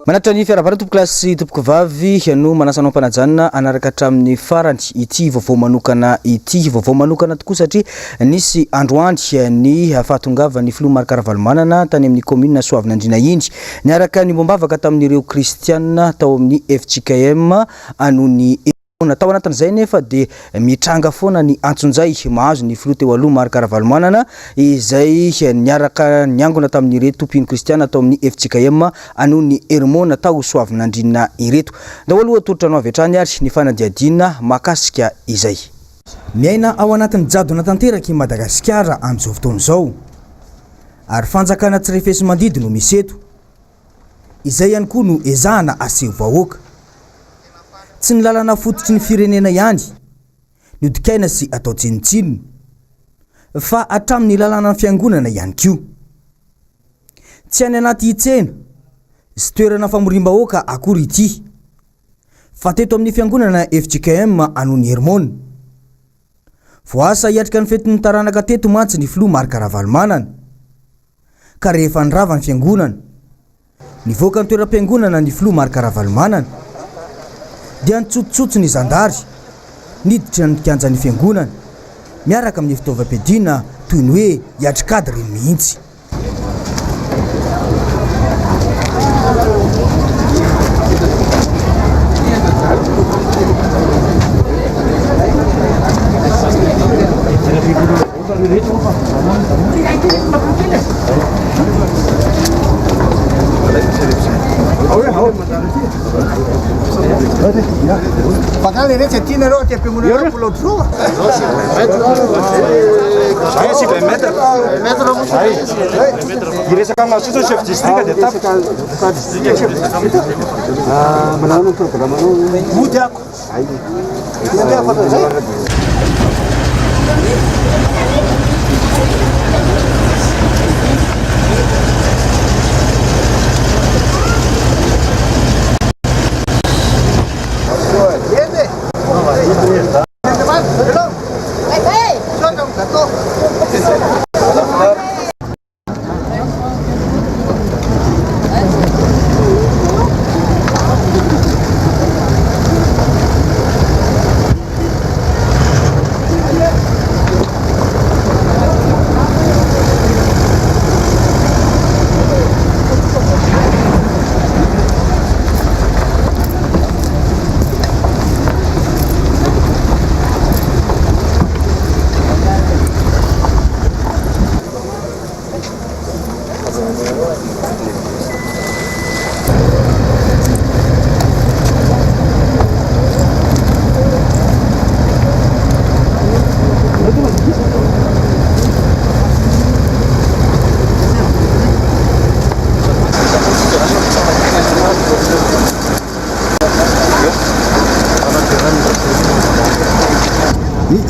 Manatany fiaravana tompoko lasy tompoko vavy no manasanao mpanajana anaraka hatramin'ny farany ity vaovao manokana ity vaovao manokana tokoa satria nisy androandry ny fahatongavany Filoha Ravalomanana tany amin'ny commune Soavinandriana indry niaraka ny mombavaka tamin'ireo kristianina tao amin'ny FJKM anony natao anatin'izay nefa de mitranga foana ny antsonjay mahazo ny filoha teo aloha Manokana Ravalomanana izay niaraka niangona tamin'ireto tompiny kristiana tao amin'ny FJKM anony Ravalomanana Tao Soavinandriana ireto. Daholo atolotrano avy hatrany ary ny fanadiadina makasika izay. Miaina ao anatin'ny jadona tanteraky Madagasikara amin'izao fotoana izao. Ary fanjakana tsirefesy mandidy no misy eto. Izay ihany koa no ezahana aseho vahoaka. Tsy ny lalana fototry ny firenena ihany nodikaina sy atao tsinitsino fa hatramin'ny lalana ny fiangonana ihany koa. Tsy any anaty hitsena sy toerana famorim-bahoaka akory ity fa teto amin'ny fiangonana FJKM anony Ravalomanana. Voasa hiatrika ny fetin'ny taranaka teto mantsy ny Filoha Manokana Ravalomanana ka rehefa nirava ny fiangonana nivoaka ny toeram-piangonana ny Filoha Manokana Ravalomanana dia nitsototsotso ny zandary niditra ny kianjan'ny fiangonana miaraka amin'ny fitaovam-piadiana toy ny hoe hiatrikadry mihitsy. Bakale retsy atina reo ty ampiangonana mbola otrova. Zay si 20 mètres. Iresaka mahasotra chef district dia tapaka district manao programme anao mody ako. Mody ako zay.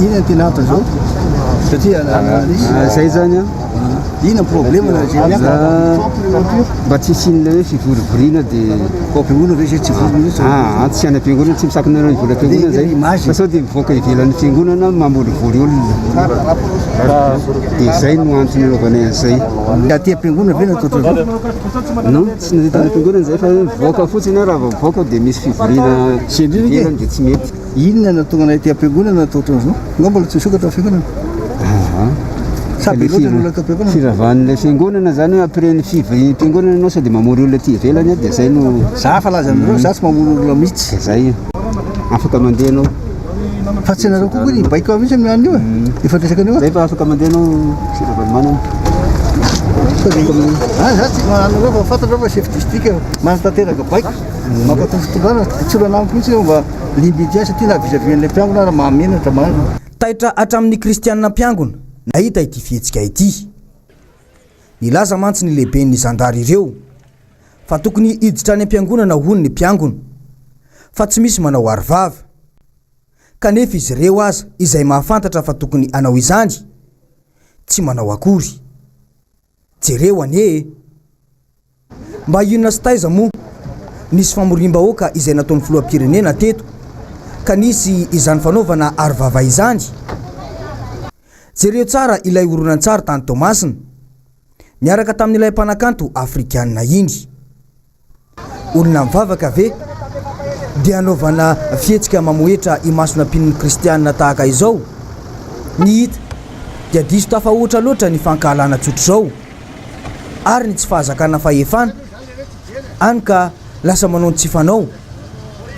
Ina tinata zao satria zay zany ina problema na mba tsy sinina hoe fivorivorina dia ampiangonana ve tsy vorona tsy any ampiangonana tsy misakina ny vola ampiangonana zay fa sao dia mivoaka ivelan'ny fiangonana mamorivory olona dia zay no antony anaovanay an'izay. Aty ampiangonana ve natao non tsy nahita ny ampiangonana zay fa mivoaka fotsiny raha vao mivoaka dia misy fivoriana ivelany dia tsy mety. Inona natonga anay ty ampiangonana natao ohatran'izao nga mbola tsy misokatra fiangonana saby loatra olona ampiangonana firavan'ilay fiangonana zany hoe après ny fiangonana anao sady mamory olona ty ivelany dia zay no za fa laza amin'ireo za tsy mamory olona mihitsy zay afaka mandeha anao fa tsy nareo kokoa ny baiko mihitsy amin'ny anio efa tresaka anio zay fa afaka mandeha anao Ravalomanana za tsy manareo fa fantatreo fa chef district manatanteraka baiko mampatony fitondràna tsy olana amiko mihitsy mba limity satria na vizavian'ilay mpiangona raha mahamenatra mahany taitra hatramin'ny kristianina mpiangona nahita ity fihetsika ity. Nilaza mantsy ny lehiben'ny zandary ireo fa tokony hiditra any ampiangonana hono ny mpiangona fa tsy misy manao arivava kanefa izy ireo aza izay mahafantatra fa tokony anao izany tsy manao akory. Jereo anie mba inona sy taiza moa nisy famorim-bahoaka izay nataon'ny filoham-pirenena teto ka nisy izany fanaovana arivava izany. Jereo tsara ilay horonan-tsary tany Tomasina miaraka tamin'ilay mpanakanto afrikanina iny. olona mivavaka ve dia anaovana fietsika mamoetra imasona mpinony kristianina tahaka izao. Ny hita dia diso tafahoatra loatra ny fankahalana tsotra zao ary ny tsy fahazakana fahefana any ka lasa manao ny tsy fanao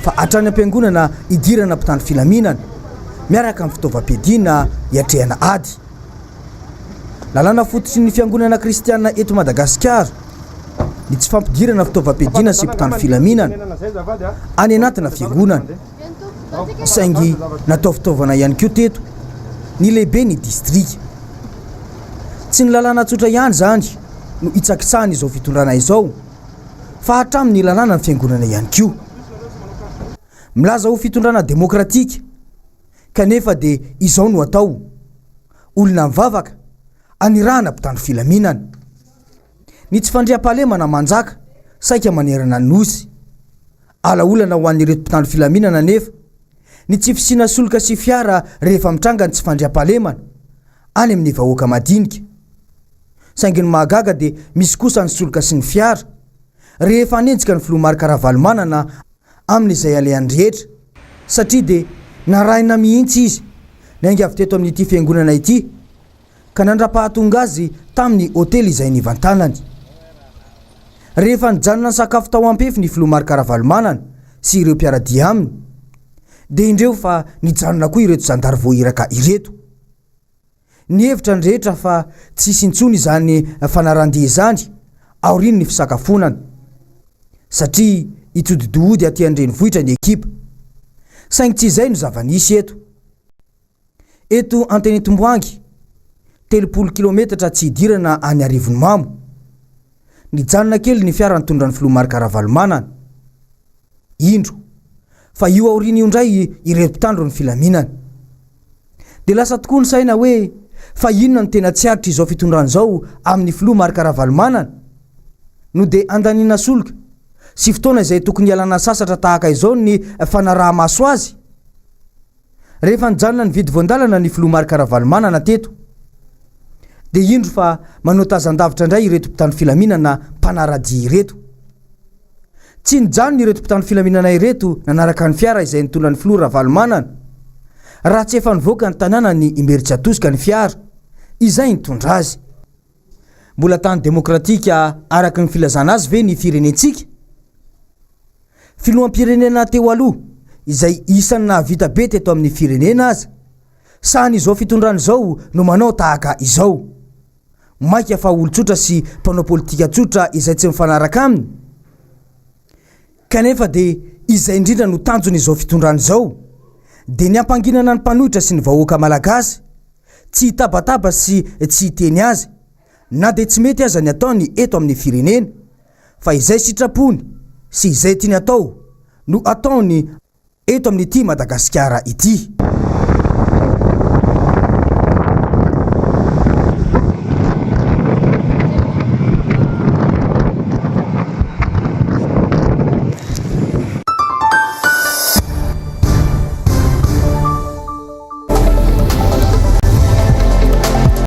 fa hatrany am-piangonana idirana mpitandro filaminana miaraka amin'ny fitaovam-piadiana hiatrehana ady. Lalàna fototsy ny fiangonana kristianina eto Madagasikara ny tsy fampidirana fitaovam-piadiana sy mpitandro filaminana any anatina fiangonana, saingy natao fitaovana ihany koa teto ny lehibe ny distrika. Tsy ny lalàna tsotra ihany zany no hitsakitsahany izao fitondrana izao fa hatramin'ny lalàna ny fiangonana ihany koa. Milaza ho fitondrana demokratika kanefa dia izao no atao, olona mivavaka anirahana mpitandro filaminana. Ny tsy fandriam-pahalemana manjaka saika manerana ny nosy, alaolana ho an'ireto mpitandro filaminana nefa ny tsy fisiana solika sy fiara rehefa mitranga ny tsy fandriam-pahalemana any amin'ny vahoaka madinika. Saingy ny mahagaga dia misy kosa ny solika sy ny fiara rehefa anenjika ny Filoha Ravalomanana amin'izay alehan'ny rehetra, satria dia narahina mihitsy izy nainga avy teto amin'ity fiangonana ity ka nandra-pahatonga azy tamin'ny hôtely izay nivantanany. Rehefa nijanona ny sakafo tao ampefy ny Filoha Ravalomanana sy ireo mpiaradia aminy dia indreo fa nijanona koa ireto zandary voahiraka ireto. Ny hevitra ny rehetra fa tsisy intsony izany fanarandia izany aoriny ny fisakafonana satria itodidohody aty an-drenivohitra ny ekipa, saingy tsy izay no zava-nisy eto. Eto Antenetomboangy 30 kilometatra tsy idirana any Arivonimamo nijanona kely ny fiara nitondra ny Filoha Ravalomanana. Indro fa io aoriny io indray ireto mpitandro ny filaminana dia lasa tokoa ny saina hoe fa inona ny tena tsy aritra izao fitondrana izao amin'ny Filoha Ravalomanana no dia andaniana solika sy fotoana izay tokony hialana sasatra tahaka izao ny fanaraha-maso azy. Rehefa nijanona ny vidy voandalana ny Filoha Ravalomanana teto dia indro fa manao tazan-davitra indray ireto mpitandro filaminana mpanaradia ireto. Tsy nijanona ireto mpitandro filaminana ireto nanaraka ny fiara izay nitondra ny Filoha Ravalomanana raha tsy efa nivoaka ny tanàna ny imeritsy atosika ny fiara izay nitondra azy. Mbola tany demokratika araka ny filazana azy ve ny firenentsika? Filoham-pirenena teo aloha izay isan'ny nahavita be teto amin'ny firenena aza sahany izao fitondrana izao no manao tahaka izao. Maika fa olo-tsotra sy mpanao politika tsotra izay tsy mifanaraka aminy, kanefa dia izay indrindra no tanjony izao fitondrana izao dia ny ampanginana ny mpanohitra sy ny vahoaka malagasy, tsy tabataba sy tsy teny azy na dia tsy mety aza ny ataony eto amin'ny firenena, fa izay sitrapony sy izay tiany atao no ataony eto amin'ity Madagasikara ity.